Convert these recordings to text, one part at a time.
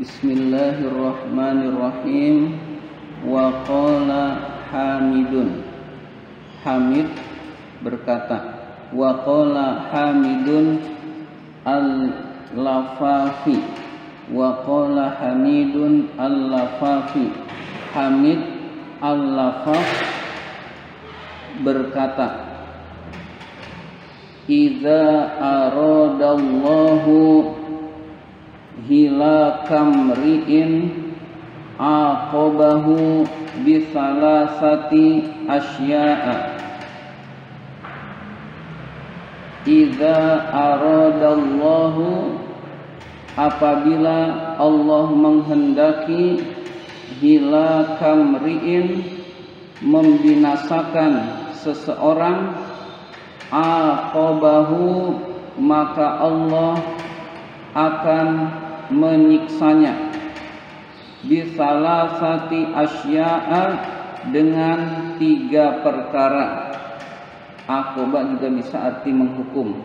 Bismillahirrahmanirrahim. Wa qala Hamidun. Hamid berkata. Wa qala Hamidun al-Lafafi. Wa qala Hamidun al-Lafafi. Hamid al-Lafaf berkata, Idza aradallahu hilakam ri'in aqabahu bisalasati asya'a. Idza aradallahu, apabila Allah menghendaki, hilakam ri'in, membinasakan seseorang, aqabahu, maka Allah akan menyiksanya, bisalasati asya'a, dengan 3 perkara. Aqabah juga bisa arti menghukum,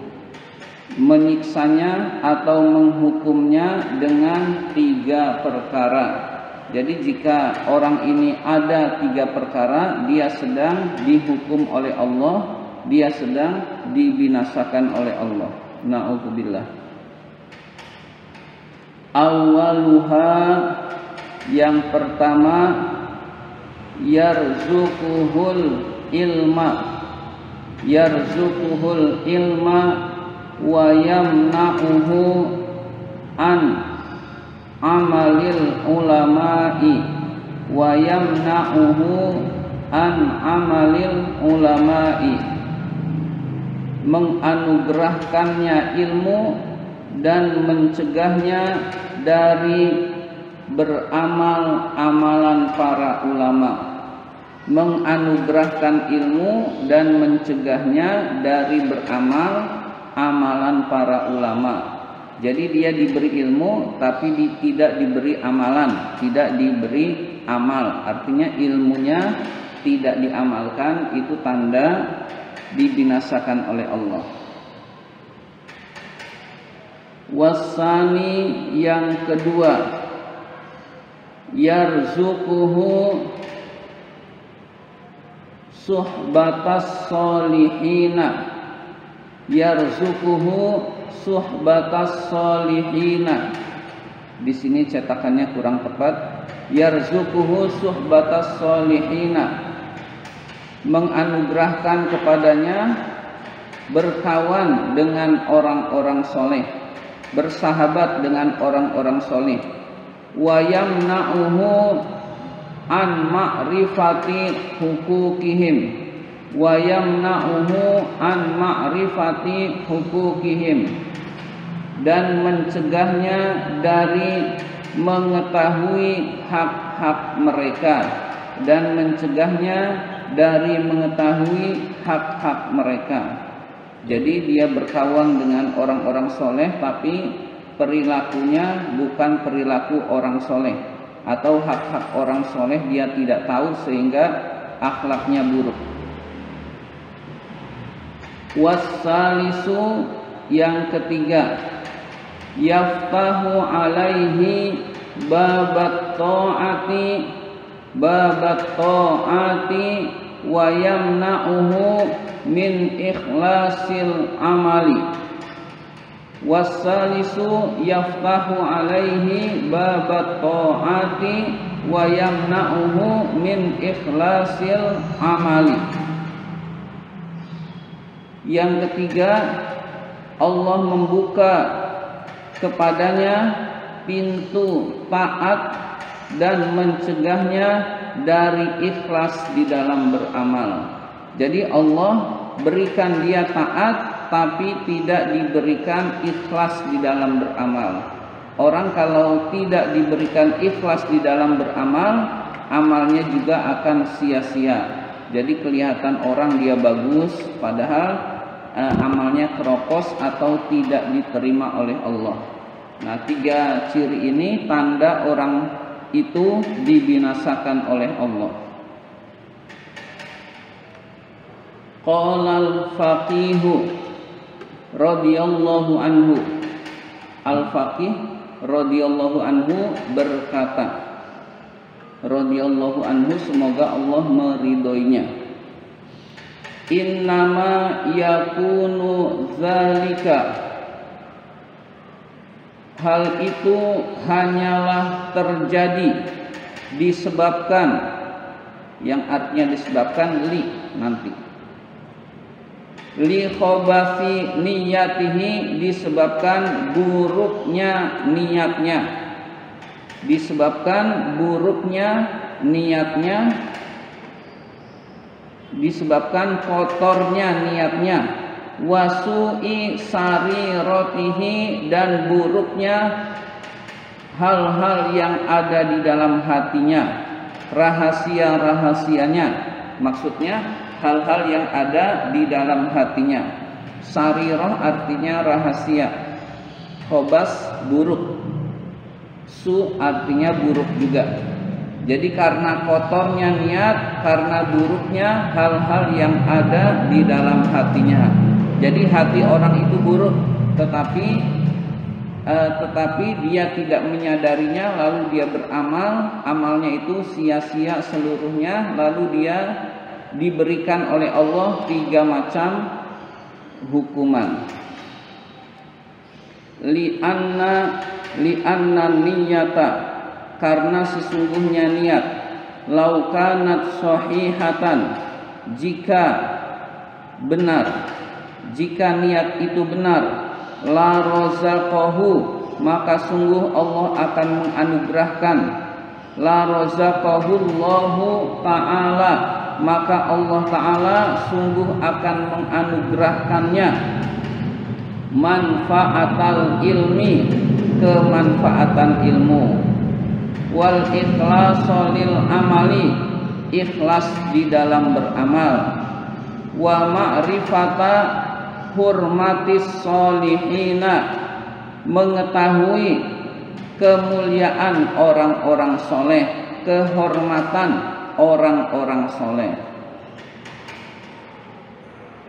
menyiksanya atau menghukumnya dengan 3 perkara. Jadi jika orang ini ada 3 perkara, dia sedang dihukum oleh Allah, dia sedang dibinasakan oleh Allah. Na'udzubillah. Awaluha, yang pertama, yarzuquhul ilma. Yarzuquhul ilma wa yamna'uhu an amalil ulama'i. Wa yamna'uhu an amalil ulama'i. Menganugerahkannya ilmu dan mencegahnya dari beramal amalan para ulama. Menganugerahkan ilmu dan mencegahnya dari beramal amalan para ulama. Jadi dia diberi ilmu tapi tidak diberi amalan, tidak diberi amal. Artinya ilmunya tidak diamalkan, itu tanda dibinasakan oleh Allah. Wasani, yang kedua, yarzuquhu suhbatas solihina. Yarzuquhu suhbatas solihina. Di sini cetakannya kurang tepat. Yarzuquhu suhbatas solihina, menganugerahkan kepadanya berkawan dengan orang-orang soleh, bersahabat dengan orang-orang soleh. Wa yamna'uhu an ma'rifati hukukihim. Wa yamna'uhu an ma'rifati hukukihim, dan mencegahnya dari mengetahui hak-hak mereka, dan mencegahnya dari mengetahui hak-hak mereka. Jadi dia berkawan dengan orang-orang soleh, tapi perilakunya bukan perilaku orang soleh, atau hak-hak orang soleh dia tidak tahu sehingga akhlaknya buruk. Wassalisu, yang ketiga, yaftahu alaihi babat ta'ati wa yamna'uhu min ikhlasil amali. Wassalisu yaftahu alaihi babat ta'ati wa yamna'uhu min ikhlasil amali. Yang ketiga, Allah membuka kepadanya pintu taat dan mencegahnya dari ikhlas di dalam beramal. Jadi Allah berikan dia taat tapi tidak diberikan ikhlas di dalam beramal. Orang kalau tidak diberikan ikhlas di dalam beramal, amalnya juga akan sia-sia. Jadi kelihatan orang dia bagus, padahal amalnya keropos atau tidak diterima oleh Allah. Nah, 3 ciri ini tanda orang itu dibinasakan oleh Allah. Qala al-faqihu radhiyallahu anhu. Al-faqih radhiyallahu anhu berkata, radhiyallahu anhu semoga Allah meridhoinya, innama yakunu zalika, hal itu hanyalah terjadi disebabkan, yang artinya disebabkan nanti li khabasi niyatihi, disebabkan buruknya niatnya, disebabkan buruknya niatnya, disebabkan kotornya niatnya, wasu'i sariratihi, dan buruknya hal-hal yang ada di dalam hatinya, rahasia-rahasianya, maksudnya hal-hal yang ada di dalam hatinya. Sarirah artinya rahasia, khobas buruk, su artinya buruk juga. Jadi karena kotornya niat, karena buruknya hal-hal yang ada di dalam hatinya. Jadi hati orang itu buruk, tetapi dia tidak menyadarinya, lalu dia beramal, amalnya itu sia-sia seluruhnya, lalu dia diberikan oleh Allah 3 macam hukuman. Li'anna niyata, karena sesungguhnya niat, laukanat sahihatan, jika benar, jika niat itu benar, la razaqahu, maka sungguh Allah akan menganugerahkan, la razaqahu Allahu ta'ala, maka Allah ta'ala sungguh akan menganugerahkannya, manfaatal ilmi, kemanfaatan ilmu, wal ikhlasolil amali, ikhlas di dalam beramal, wa ma'rifata hurmatis solihina, mengetahui kemuliaan orang-orang soleh, kehormatan orang-orang soleh.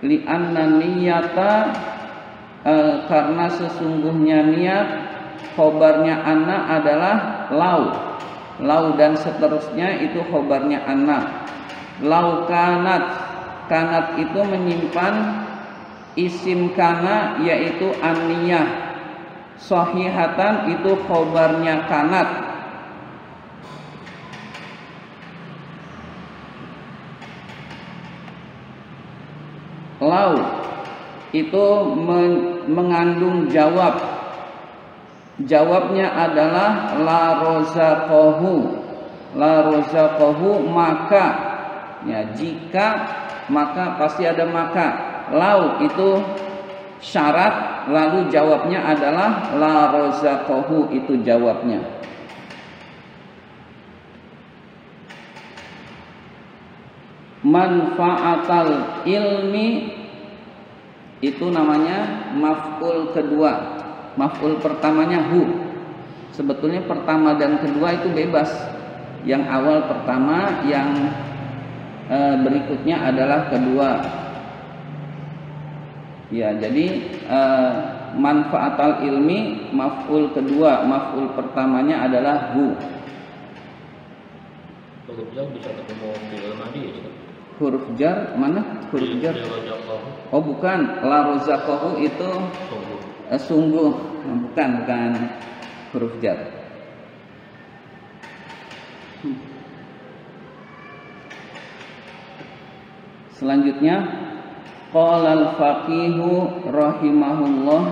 Li'anna niyata, karena sesungguhnya niat, khobarnya anna adalah lau dan seterusnya itu khobarnya anna. Lau kanat itu menyimpan isim kana, yaitu an-niyah. Sahihatan itu khobarnya kanat. Lau itu mengandung jawab. Jawabnya adalah la rozaqahu, maka, ya, jika, maka pasti ada maka. Lau itu syarat, lalu jawabnya adalah la rozaqahu, itu jawabnya. Manfaatal ilmi itu namanya maf'ul kedua. Maf'ul pertamanya hu. Sebetulnya pertama dan kedua itu bebas. Yang awal pertama, yang berikutnya adalah kedua. Ya, jadi manfaatal ilmi maf'ul kedua, maf'ul pertamanya adalah hu. Huruf jar bisa ketemu fi'il madhi ya? Huruf jar mana? Huruf jar. Oh bukan, la rozaqahu itu sungguh. Bukan huruf jar. Selanjutnya, qala al-faqihu rahimahullah,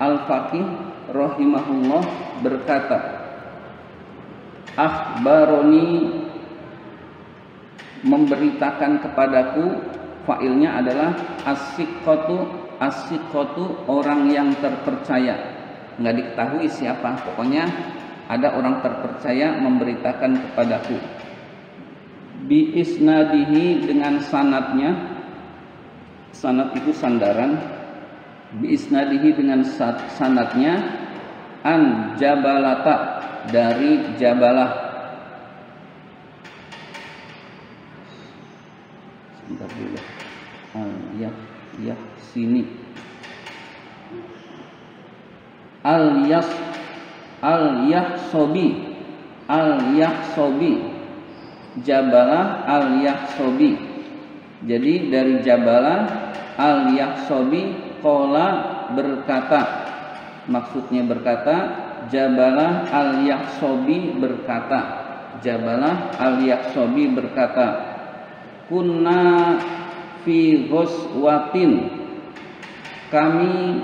al-faqih rahimahullah berkata, akhbaroni, memberitakan kepadaku, fa'ilnya adalah as-siqatu, orang yang terpercaya. Nggak diketahui siapa, pokoknya ada orang terpercaya memberitakan kepadaku. Bi isnadihi, dengan sanadnya. Sanad itu sandaran. Bi isnadihi, dengan sanadnya. An Jabalata, dari Jabalah. Sebentar dulu. Sini. al-Yahsobi, al-Yahsobi, Jabalah al-Yahsobi. Jadi dari Jabalah al-Yahsobi qala berkata, maksudnya berkata, Jabalah al-Yahsobi berkata, Jabalah al-Yahsobi berkata, kunna fi ghuswatin, kami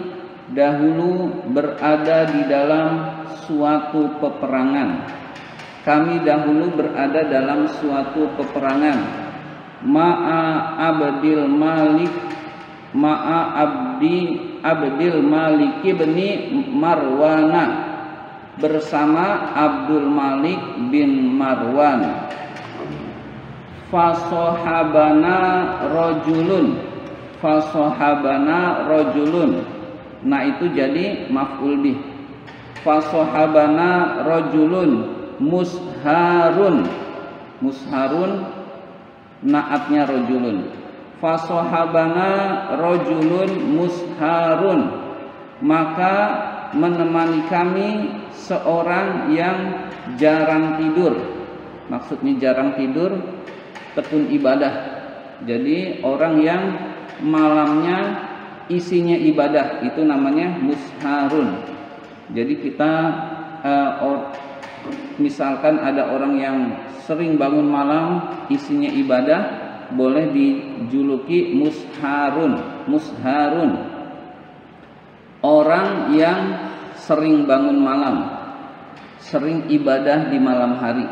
dahulu berada di dalam suatu peperangan. Kami dahulu berada dalam suatu peperangan. Ma'a Abdil Malik, Ma'a Abdil Malik ibni Marwana, bersama Abdul Malik bin Marwan. Fasohabana rojulun, fasohabana rojulun. Nah itu jadi maf'ul bih. Fasohabana rojulun musharun, musharun naatnya rojulun. Fasohabana rojulun musharun, maka menemani kami seorang yang jarang tidur. Maksudnya jarang tidur, tekun ibadah. Jadi orang yang malamnya isinya ibadah, itu namanya musharun. Jadi kita misalkan ada orang yang sering bangun malam isinya ibadah, boleh dijuluki musharun. Musharun, orang yang sering bangun malam, sering ibadah di malam hari.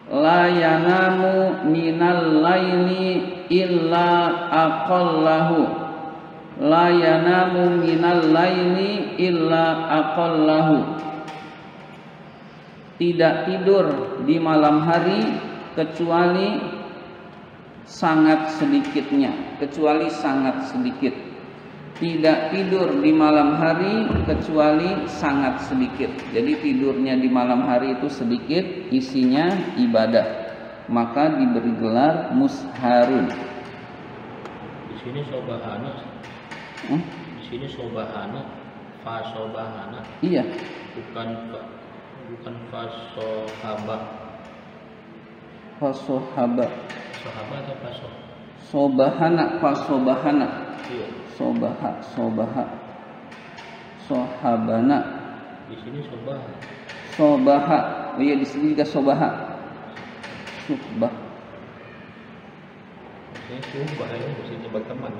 La yanamu minal laili illa aqallahu, la yanamu minal laili illa aqallahu, tidak tidur di malam hari kecuali sangat sedikitnya, kecuali sangat sedikit. Tidak tidur di malam hari kecuali sangat sedikit. Jadi tidurnya di malam hari itu sedikit, isinya ibadah, maka diberi gelar musharun. Di sini sobahana. Di sini sobahana, fasobahana. Iya. Bukan fasohaba. Fasohaba. Sohaba atau fasoh? Sobahana, fasobahana. Iya. Sobaha, sobaha, sohabana. Di sini sobaha. Sobaha, oh iya di sini juga sobaha. Subah. Ini subah ini mesti nyebut teman.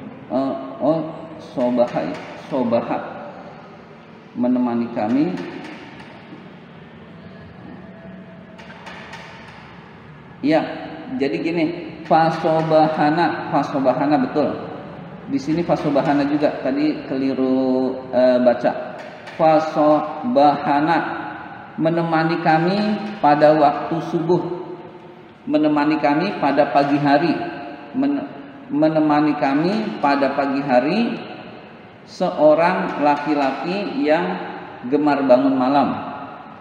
Sobaha, sobaha, menemani kami. Ya, jadi gini, fasobahana, fasobahana betul. Di sini fasobahana juga, tadi keliru baca. Fasobahana, menemani kami pada waktu subuh, menemani kami pada pagi hari, menemani kami pada pagi hari seorang laki-laki yang gemar bangun malam.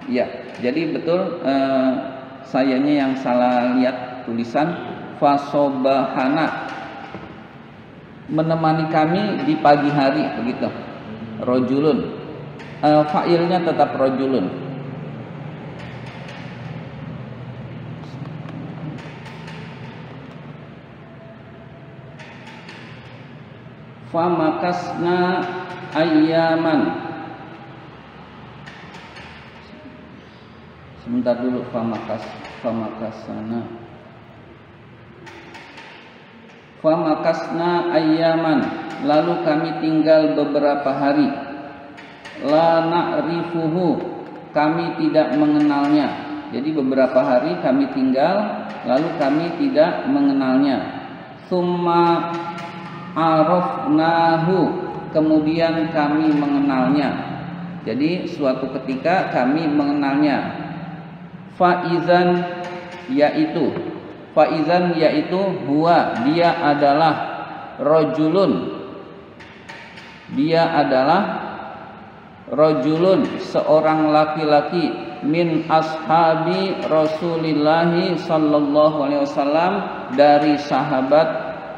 Ya, jadi betul, sayanya yang salah lihat tulisan. Fasobahana, menemani kami di pagi hari, begitu. Rojulun, fa'ilnya tetap rojulun. Famakasna ayyaman. Sebentar dulu, famakasana. Famakasna ayyaman, lalu kami tinggal beberapa hari. La na'rifuhu, kami tidak mengenalnya. Jadi beberapa hari kami tinggal, lalu kami tidak mengenalnya. Tsumma arafnahu, kemudian kami mengenalnya. Jadi suatu ketika kami mengenalnya. Faizan, yaitu huwa, dia adalah rojulun, dia adalah rojulun, seorang laki-laki, min ashabi Rasulillahi sallallahu alaihi wasallam, dari sahabat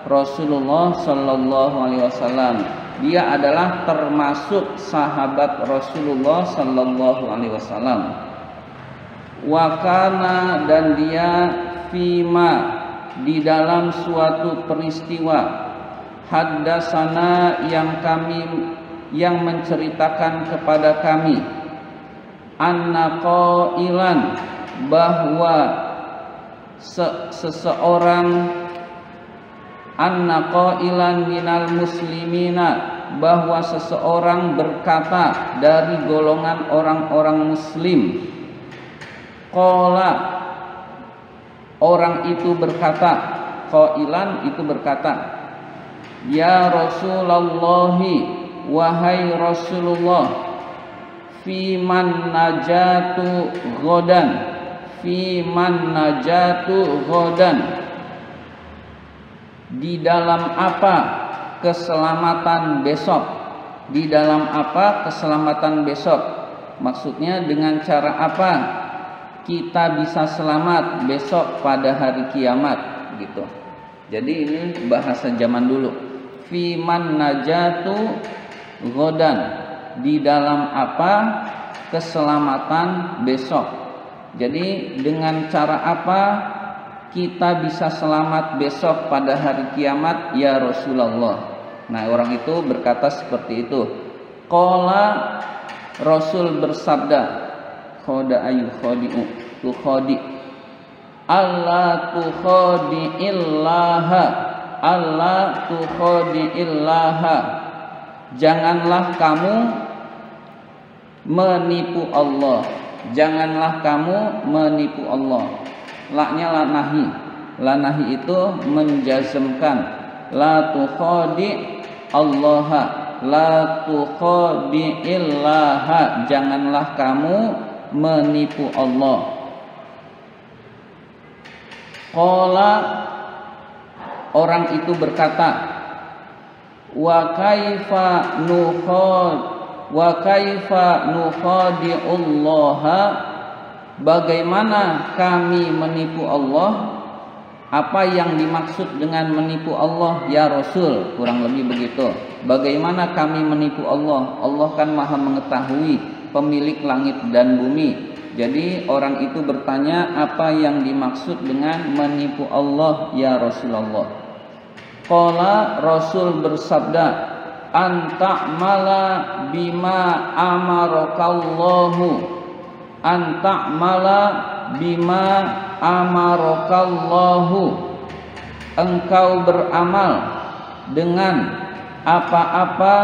Rasulullah sallallahu alaihi wasallam. dia adalah termasuk sahabat Rasulullah sallallahu alaihi wasallam. Wa kana, dan dia fima, di dalam suatu peristiwa, haddasana, yang menceritakan kepada kami, anna qailan, bahwa seseorang, anna qailan minal muslimina, bahwa seseorang berkata dari golongan orang-orang muslim. Qala, orang itu berkata, qailan itu berkata, ya Rasulullahi, wahai Rasulullah, fiman najatu ghadan, fiman najatu ghadan, di dalam apa keselamatan besok, di dalam apa keselamatan besok. Maksudnya dengan cara apa kita bisa selamat besok pada hari kiamat gitu. Jadi ini bahasa zaman dulu. Fiman najatu ghadan, di dalam apa keselamatan besok. Jadi dengan cara apa kita bisa selamat besok pada hari kiamat ya Rasulullah. Nah, orang itu berkata seperti itu. Qala, Rasul bersabda, khoda ayu khodi'u, tu khodi, Allah tu khodi illaha, Allah tu khodi illaha, janganlah kamu menipu Allah, janganlah kamu menipu Allah. Laknya la nahi, la nahi itu menjazmkan, la tu khodi Allaha, la tu khodi illaha, janganlah kamu menipu Allah. Qala, orang itu berkata, wa kaifa nukhadi'ullaha, bagaimana kami menipu Allah? Apa yang dimaksud dengan menipu Allah ya Rasul? Kurang lebih begitu. Bagaimana kami menipu Allah? Allah kan maha mengetahui, pemilik langit dan bumi. Jadi orang itu bertanya, apa yang dimaksud dengan menipu Allah ya Rasulullah? Qala, Rasul bersabda, anta'mala bima amarakallahu, anta'mala bima amarakallahu, engkau beramal dengan apa-apa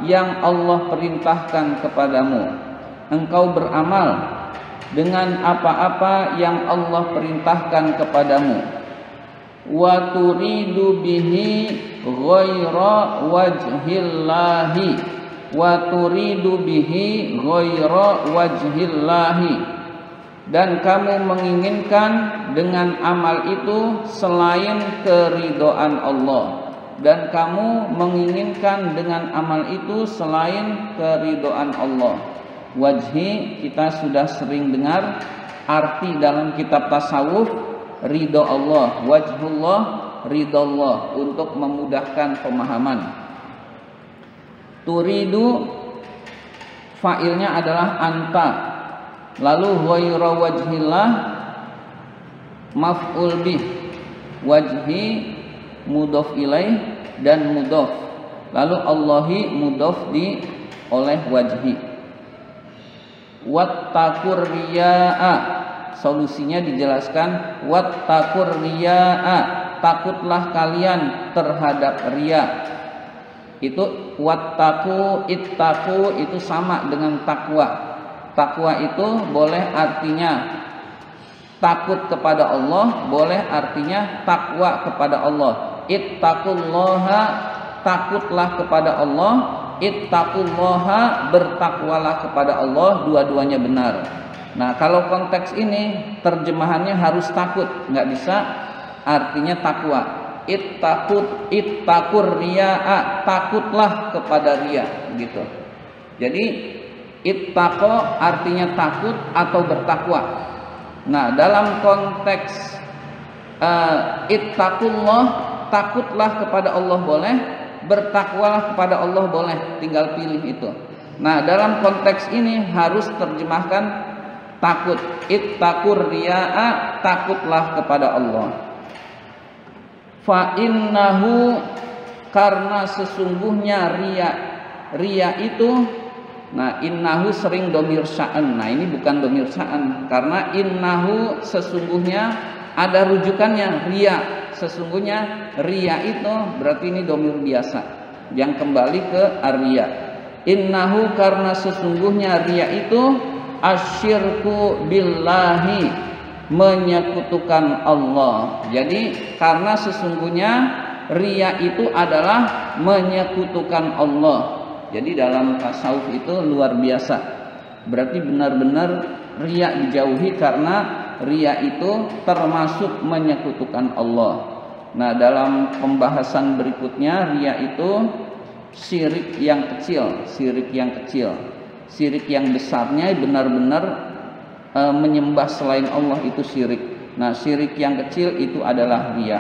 yang Allah perintahkan kepadamu. Engkau beramal dengan apa-apa yang Allah perintahkan kepadamu. Wa turidu bihi ghaira wajhillahi, wa turidu bihi ghaira wajhillahi, dan kamu menginginkan dengan amal itu selain keridhaan Allah, dan kamu menginginkan dengan amal itu selain keridhaan Allah. Wajhi kita sudah sering dengar arti dalam kitab tasawuf, ridho Allah, wajhullah, ridho Allah, untuk memudahkan pemahaman. Turidu fa'ilnya adalah anta, lalu ghaira wajhillah maf'ul bih, wajhi mudhof ilaih dan mudhof, lalu Allahi mudhof di oleh wajhi. Wattaqur riya'a, solusinya dijelaskan, wattaqur riya'a, takutlah kalian terhadap riya. Itu wattaqu, ittaqu itu sama dengan takwa. Takwa itu boleh artinya takut kepada Allah, boleh artinya takwa kepada Allah. Ittaqullaha, takutlah kepada Allah. Ittaqullaha, bertakwalah kepada Allah, dua-duanya benar. Nah, kalau konteks ini terjemahannya harus takut, nggak bisa artinya takwa. Ittaqur riya'a, takutlah kepada riya, gitu. Jadi ittaqo artinya takut atau bertakwa. Nah, dalam konteks ittaqullah, takutlah kepada Allah boleh, bertakwalah kepada Allah boleh, tinggal pilih itu. Nah, dalam konteks ini harus terjemahkan takut. Ittaqur riya'a, takutlah kepada Allah. Fa innahu, karena sesungguhnya riya itu, nah innahu sering domir sya'an. Nah, ini bukan domir sya'an, karena innahu sesungguhnya ada rujukannya riya. Sesungguhnya riya itu berarti ini domir biasa yang kembali ke ar-riya. Innahu, karena sesungguhnya riya itu asyirku billahi, menyekutukan Allah. Jadi karena sesungguhnya riya itu adalah menyekutukan Allah. Jadi dalam tasawuf itu luar biasa. Berarti benar-benar riya dijauhi, karena riya itu termasuk menyekutukan Allah. Nah, dalam pembahasan berikutnya, riya itu syirik yang kecil, syirik yang kecil. Syirik yang besarnya benar-benar menyembah selain Allah, itu syirik. Nah, syirik yang kecil itu adalah riya.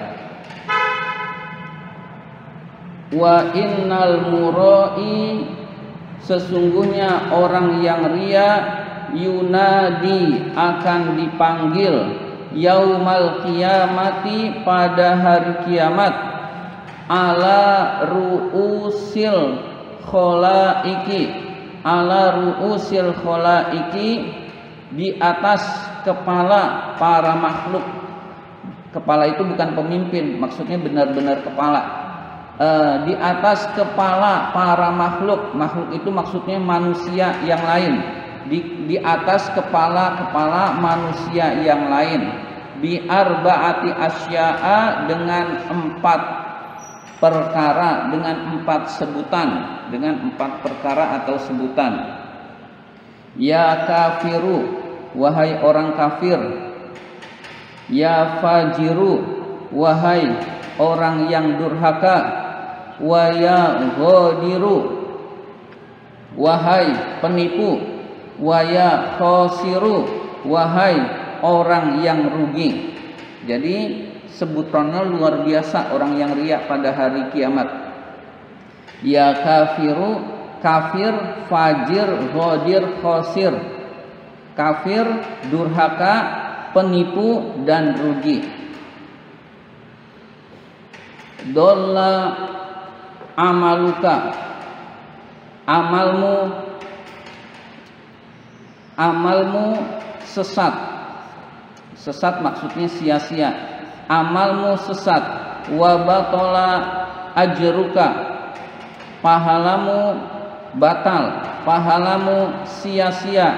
Wa innal murai, sesungguhnya orang yang riya, yunadi, akan dipanggil, yaumal qiyamati, pada hari kiamat, ala ru'usil khalaiki, ala ru'usil khalaiki, di atas kepala para makhluk. Kepala itu bukan pemimpin, maksudnya benar-benar kepala. Di atas kepala para makhluk. Makhluk itu maksudnya manusia yang lain. Di atas kepala manusia yang lain. Bi arba'ati asya'a, dengan 4 perkara, dengan 4 sebutan, dengan 4 perkara atau sebutan. Ya kafiru, wahai orang kafir. Ya fajiru, wahai orang yang durhaka. Wa ya ghadiru, wahai penipu. Wa ya khasiru, wahai orang yang rugi. Jadi sebutannya luar biasa orang yang riya pada hari kiamat. Ya kafiru, kafir, fajir, ghadir, khasir. Kafir, durhaka, penipu, dan rugi. Dolla amaluka, amalmu sesat. Sesat maksudnya sia-sia. Amalmu sesat. Wa batala ajruka, pahalamu batal, pahalamu sia-sia.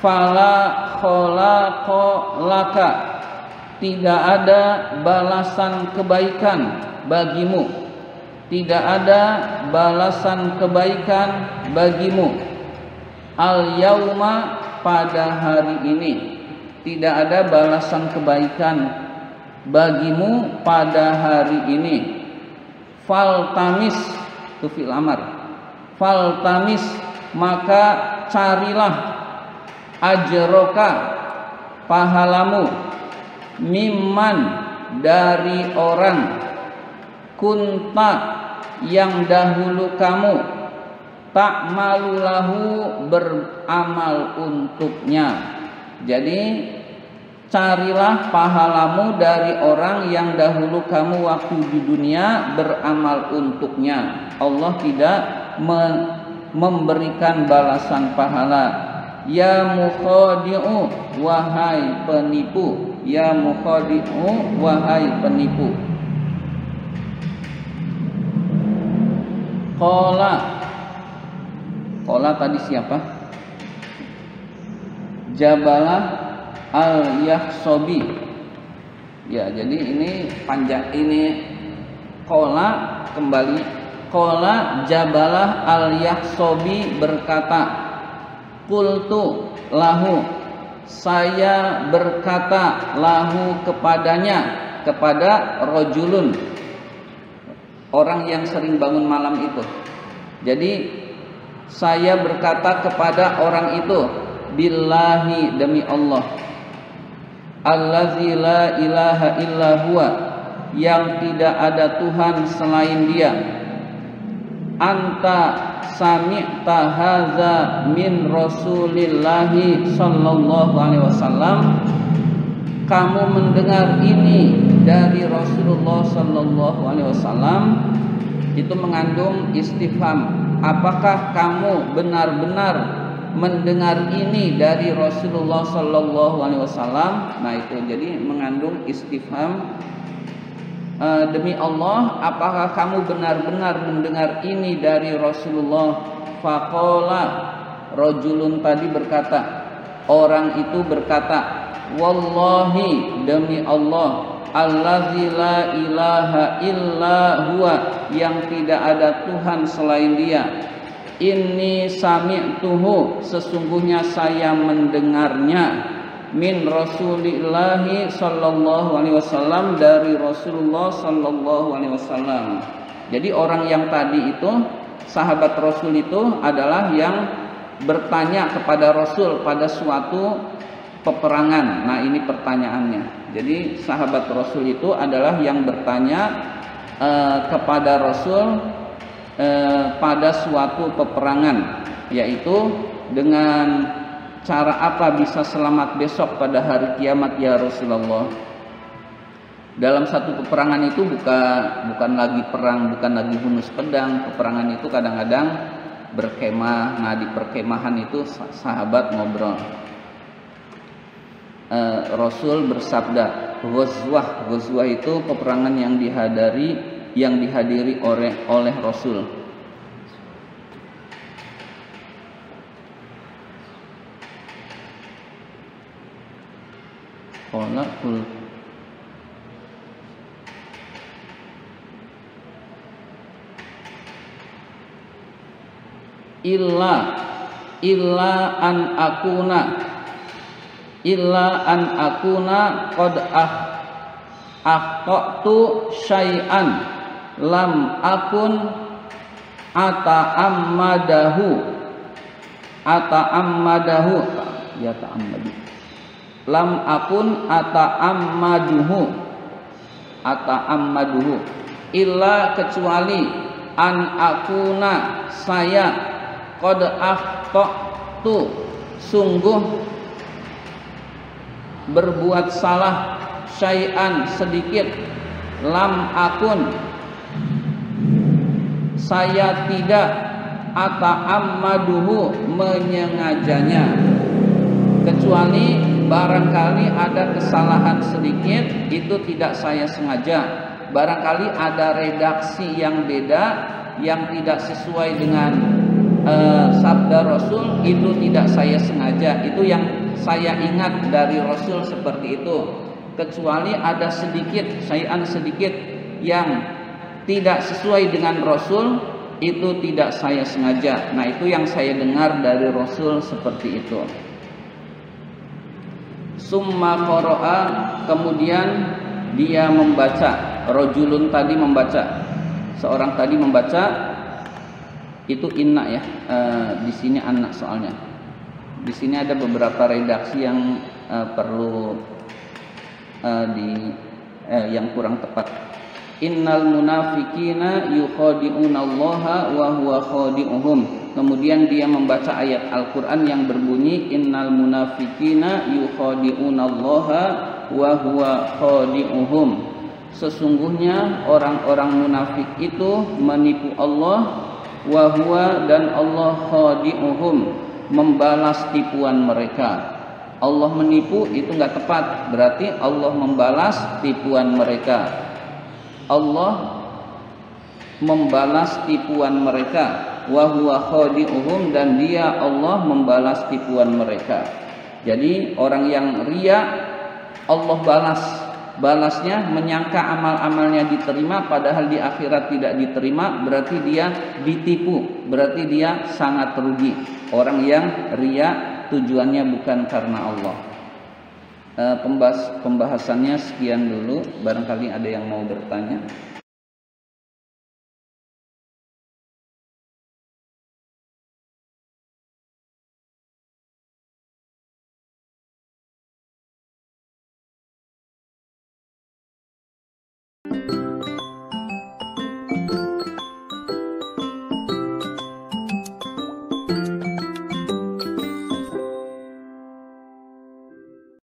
Fala khalaqa laka, tidak ada balasan kebaikan bagimu. Tidak ada balasan kebaikan bagimu. Al yauma, pada hari ini tidak ada balasan kebaikan bagimu pada hari ini. Faltamis, itu fi'il amar. Faltamis, maka carilah, ajroka, pahalamu, mimman, dari orang, kunta, yang dahulu kamu, ta'malulahu, beramal untuknya. Jadi carilah pahalamu dari orang yang dahulu kamu waktu di dunia beramal untuknya. Allah tidak memberikan balasan pahala. Ya mukhadi'u, wahai penipu. Ya mukhadi'u, wahai penipu. Qala tadi siapa? Jabalah al-Yahsobi. Ya, jadi ini panjang, ini qala kembali. Qala Jabalah al-Yahsobi berkata, qultu lahu, saya berkata, lahu kepadanya, kepada rojulun, orang yang sering bangun malam itu. Jadi saya berkata kepada orang itu, billahi, demi Allah, allazi la ilaha illa huwa, yang tidak ada Tuhan selain Dia, anta sami'ta hadza min Rasulillahi sallallahu alaihi wasallam, kamu mendengar ini dari Rasulullah sallallahu alaihi wasallam. Itu mengandung istifham, apakah kamu benar-benar mendengar ini dari Rasulullah sallallahu alaihi wasallam? Nah, itu jadi mengandung istifham, demi Allah, apakah kamu benar-benar mendengar ini dari Rasulullah? Faqala rajulun, tadi berkata, orang itu berkata, wallahi, demi Allah, allazi la ilaha illa huwa, yang tidak ada Tuhan selain Dia, inni sami'tuhu, sesungguhnya saya mendengarnya, min Rasulillahi sallallahu alaihi wasallam, dari Rasulullah sallallahu alaihi wasallam. Jadi orang yang tadi itu, sahabat Rasul itu adalah yang bertanya kepada Rasul pada suatu peperangan. Nah, ini pertanyaannya. Jadi sahabat Rasul itu adalah yang bertanya kepada Rasul pada suatu peperangan, yaitu dengan cara apa bisa selamat besok pada hari kiamat ya Rasulullah. Dalam satu peperangan itu bukan lagi perang, bukan lagi hunus pedang. Peperangan itu kadang-kadang berkemah. Nah, di perkemahan itu sahabat ngobrol. Rasul bersabda, ghazwah itu peperangan yang dihadiri oleh Rasul. illa an akuna qad akhtatu syai'an lam akun ata'ammadahu lam akun ata'ammaduhu illa, kecuali an akuna, saya, qad akhtatu, sungguh berbuat salah, syai'an, sedikit, lam akun, saya tidak, ata'ammaduhu, menyengajanya, kecuali barangkali ada kesalahan sedikit, itu tidak saya sengaja. Barangkali ada redaksi yang beda, yang tidak sesuai dengan sabda Rasul, itu tidak saya sengaja. Itu yang saya ingat dari Rasul seperti itu. Kecuali ada sedikit, syai'an, sedikit yang tidak sesuai dengan Rasul, itu tidak saya sengaja. Nah, itu yang saya dengar dari Rasul seperti itu. Summa qara'a, kemudian dia membaca, rajulun tadi membaca, seorang tadi membaca, itu inna ya, di sini anak soalnya. Di sini ada beberapa redaksi yang perlu yang kurang tepat. Innal munafiqina yukhadi'unallaha wa huwa khadi'uhum. Kemudian dia membaca ayat Al-Qur'an yang berbunyi innal munafiqina yukhadi'unallaha wa huwa khadi'uhum. Sesungguhnya orang-orang munafik itu menipu Allah, wa huwa, dan Allah, khadi'uhum, membalas tipuan mereka. Allah menipu itu enggak tepat, berarti Allah membalas tipuan mereka. Allah membalas tipuan mereka, wa huwa khadi'uhum, dan dia Allah membalas tipuan mereka. Jadi orang yang riya, Allah balasnya menyangka amal-amalnya diterima, padahal di akhirat tidak diterima, berarti dia ditipu, berarti dia sangat rugi. Orang yang riya tujuannya bukan karena Allah. Pembahasannya sekian dulu, barangkali ada yang mau bertanya.